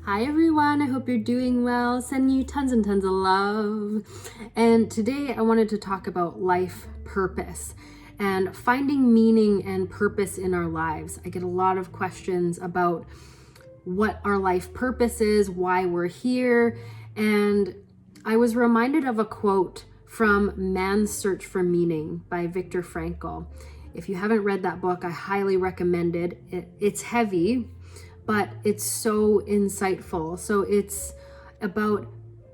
Hi everyone, I hope you're doing well. Sending you tons and tons of love. And today I wanted to talk about life purpose and finding meaning and purpose in our lives. I get a lot of questions about what our life purpose is, why we're here, and I was reminded of a quote from Man's Search for Meaning by Viktor Frankl. If you haven't read that book, I highly recommend it. It's heavy, but it's so insightful. So it's about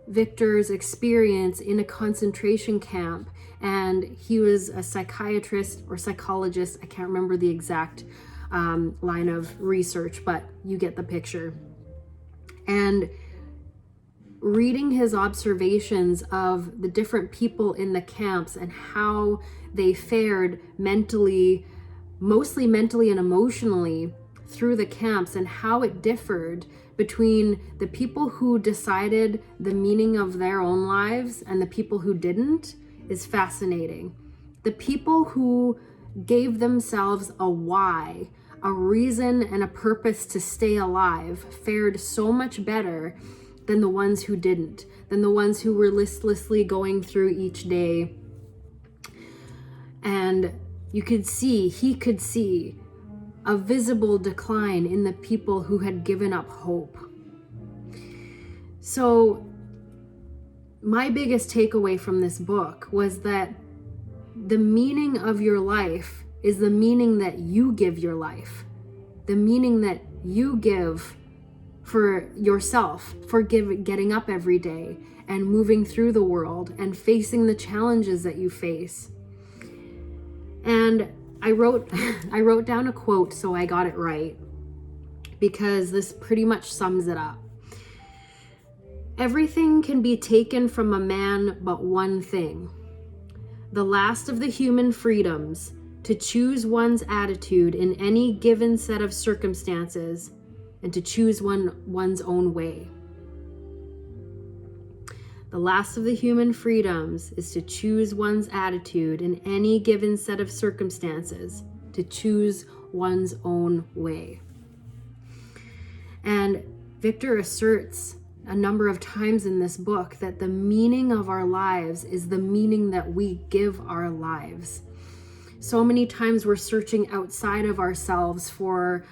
Victor's experience in a concentration camp, and he was a psychiatrist or psychologist. I can't remember the exact line of research, but you get the picture. And reading his observations of the different people in the camps and how they fared mentally, mostly mentally and emotionally, through the camps, and how it differed between the people who decided the meaning of their own lives and the people who didn't is fascinating. The people who gave themselves a why, a reason and a purpose to stay alive fared so much better than the ones who didn't, than the ones who were listlessly going through each day. And he could see a visible decline in the people who had given up hope. So my biggest takeaway from this book was that the meaning of your life is the meaning that you give your life, the meaning that you give for yourself, for getting up every day and moving through the world and facing the challenges that you face. And I wrote down a quote so I got it right, because this pretty much sums it up. Everything can be taken from a man but one thing: the last of the human freedoms, to choose one's attitude in any given set of circumstances and to choose one's own way. The last of the human freedoms is to choose one's attitude in any given set of circumstances, to choose one's own way. And Victor asserts a number of times in this book that the meaning of our lives is the meaning that we give our lives. So many times we're searching outside of ourselves for,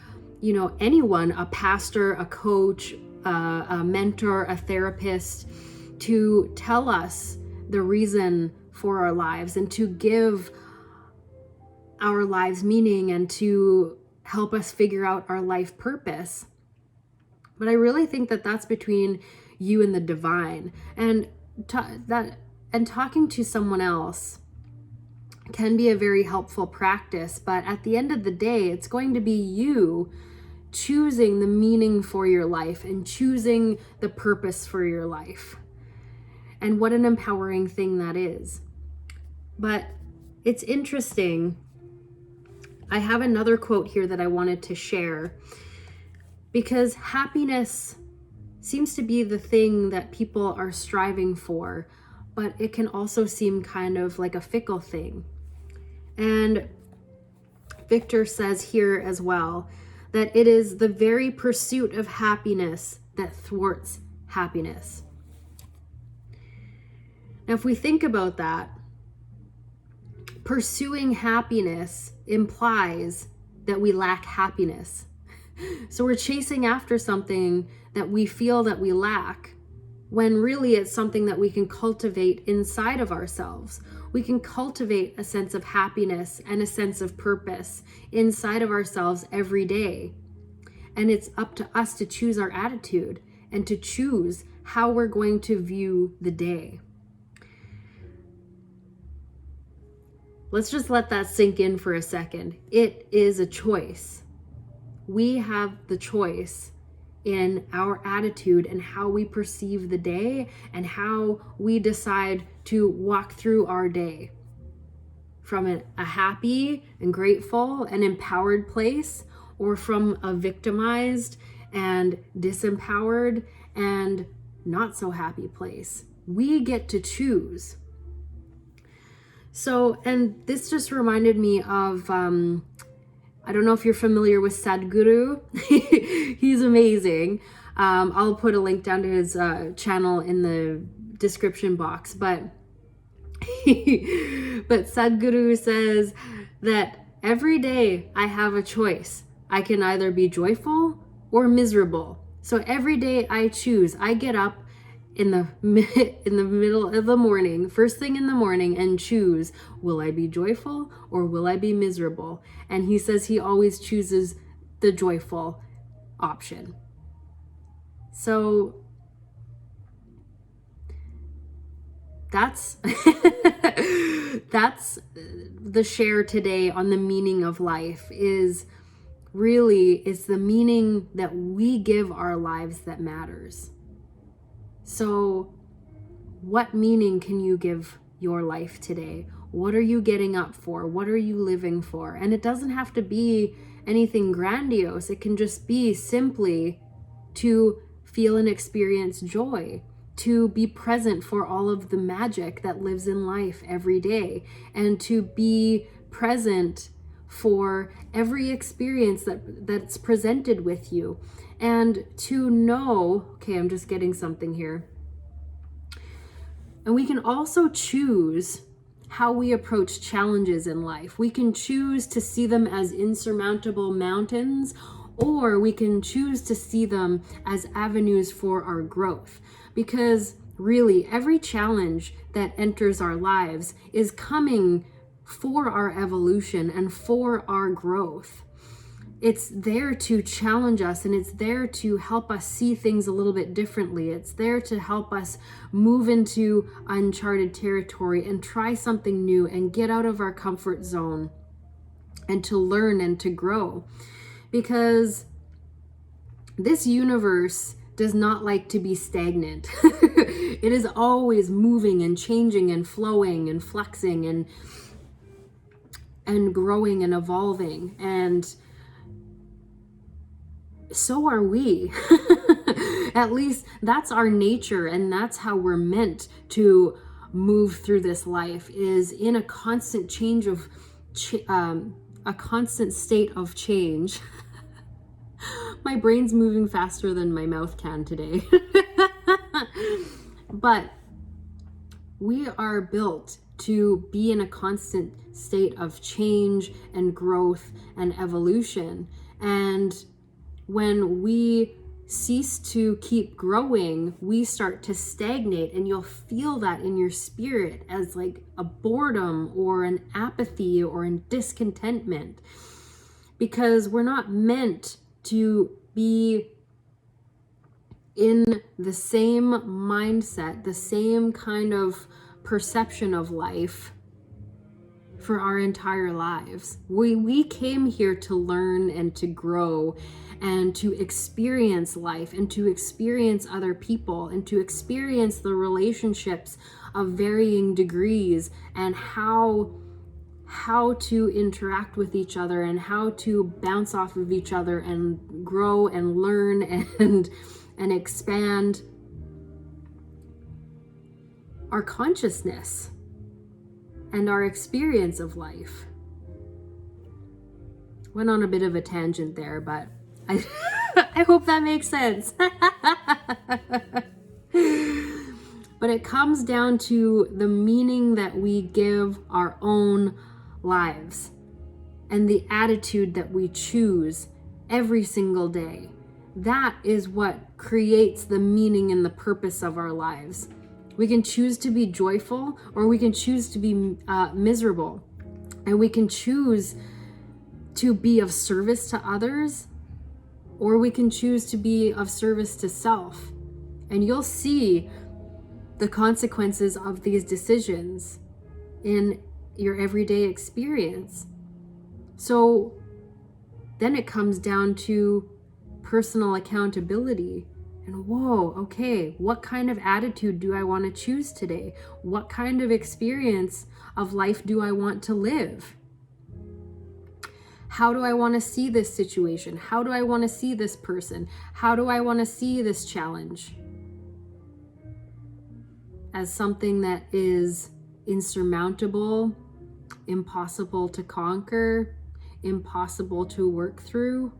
anyone, a pastor, a coach, a mentor, a therapist, to tell us the reason for our lives and to give our lives meaning and to help us figure out our life purpose. But I really think that that's between you and the divine, and talking to someone else can be a very helpful practice. But at the end of the day, it's going to be you choosing the meaning for your life and choosing the purpose for your life. And what an empowering thing that is. But it's interesting. I have another quote here that I wanted to share, because happiness seems to be the thing that people are striving for, but it can also seem kind of like a fickle thing. And Victor says here as well that it is the very pursuit of happiness that thwarts happiness. Now, if we think about that, pursuing happiness implies that we lack happiness. So we're chasing after something that we feel that we lack, when really it's something that we can cultivate inside of ourselves. We can cultivate a sense of happiness and a sense of purpose inside of ourselves every day. And it's up to us to choose our attitude and to choose how we're going to view the day. Let's just let that sink in for a second. It is a choice. We have the choice in our attitude and how we perceive the day and how we decide to walk through our day. From a happy and grateful and empowered place, or from a victimized and disempowered and not so happy place. We get to choose. So, and this just reminded me of, I don't know if you're familiar with Sadhguru. He's amazing. I'll put a link down to his channel in the description box. But but Sadhguru says that every day I have a choice. I can either be joyful or miserable. So every day I choose. I get up in the middle of the morning, first thing in the morning, and choose, will I be joyful or will I be miserable? And he says he always chooses the joyful option. So that's that's the share today on the meaning of life. Is really, it's the meaning that we give our lives that matters. So what meaning can you give your life today? What are you getting up for? What are you living for? And it doesn't have to be anything grandiose. It can just be simply to feel and experience joy, to be present for all of the magic that lives in life every day, and to be present for every experience that's presented with you. And to know, okay, I'm just getting something here. And we can also choose how we approach challenges in life. We can choose to see them as insurmountable mountains, or we can choose to see them as avenues for our growth. Because really, every challenge that enters our lives is coming for our evolution and for our growth. It's there to challenge us, and it's there to help us see things a little bit differently. It's there to help us move into uncharted territory and try something new and get out of our comfort zone and to learn and to grow. Because this universe does not like to be stagnant. It is always moving and changing and flowing and flexing and growing and evolving. And so are we. At least that's our nature, and that's how we're meant to move through this life, is in a constant change of a constant state of change. My brain's moving faster than my mouth can today. But we are built to be in a constant state of change and growth and evolution. And when we cease to keep growing, we start to stagnate, and you'll feel that in your spirit as like a boredom or an apathy or a discontentment, because we're not meant to be in the same mindset, the same kind of perception of life for our entire lives. We came here to learn and to grow and to experience life and to experience other people and to experience the relationships of varying degrees and how to interact with each other and how to bounce off of each other and grow and learn and expand our consciousness and our experience of life. Went on a bit of a tangent there, but I hope that makes sense. But it comes down to the meaning that we give our own lives and the attitude that we choose every single day. That is what creates the meaning and the purpose of our lives. We can choose to be joyful, or we can choose to be miserable. And we can choose to be of service to others, or we can choose to be of service to self. And you'll see the consequences of these decisions in your everyday experience. So then it comes down to personal accountability. And whoa, okay, what kind of attitude do I want to choose today? What kind of experience of life do I want to live? How do I want to see this situation? How do I want to see this person? How do I want to see this challenge? As something that is insurmountable, impossible to conquer, impossible to work through,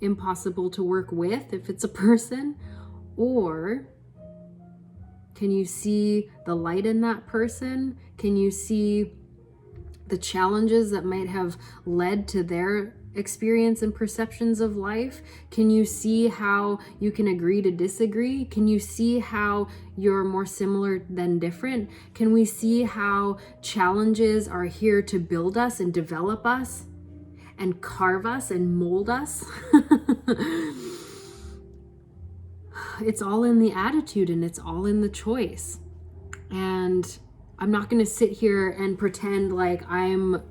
impossible to work with if it's a person? Or can you see the light in that person? Can you see the challenges that might have led to their experience and perceptions of life? Can you see how you can agree to disagree? Can you see how you're more similar than different? Can we see how challenges are here to build us and develop us and carve us and mold us? It's all in the attitude and it's all in the choice. And I'm not going to sit here and pretend like I'm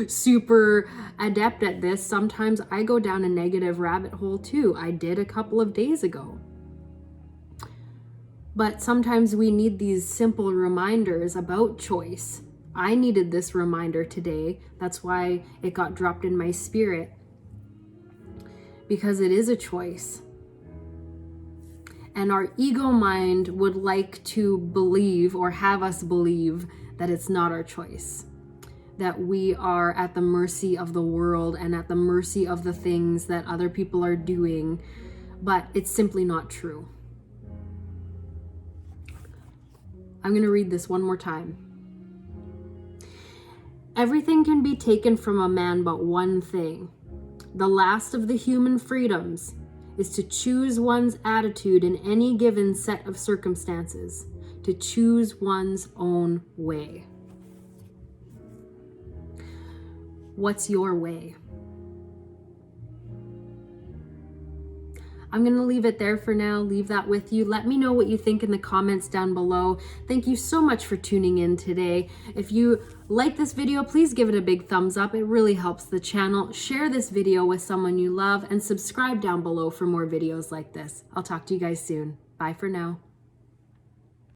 super adept at this. Sometimes I go down a negative rabbit hole too. I did a couple of days ago. But sometimes we need these simple reminders about choice. I needed this reminder today. That's why it got dropped in my spirit. Because it is a choice. And our ego mind would like to believe or have us believe that it's not our choice. That we are at the mercy of the world and at the mercy of the things that other people are doing. But it's simply not true. I'm going to read this one more time. Everything can be taken from a man but one thing. The last of the human freedoms is to choose one's attitude in any given set of circumstances, to choose one's own way. What's your way? I'm going to leave it there for now. Leave that with you. Let me know what you think in the comments down below. Thank you so much for tuning in today. If you like this video, please give it a big thumbs up. It really helps the channel. Share this video with someone you love and subscribe down below for more videos like this. I'll talk to you guys soon. Bye for now.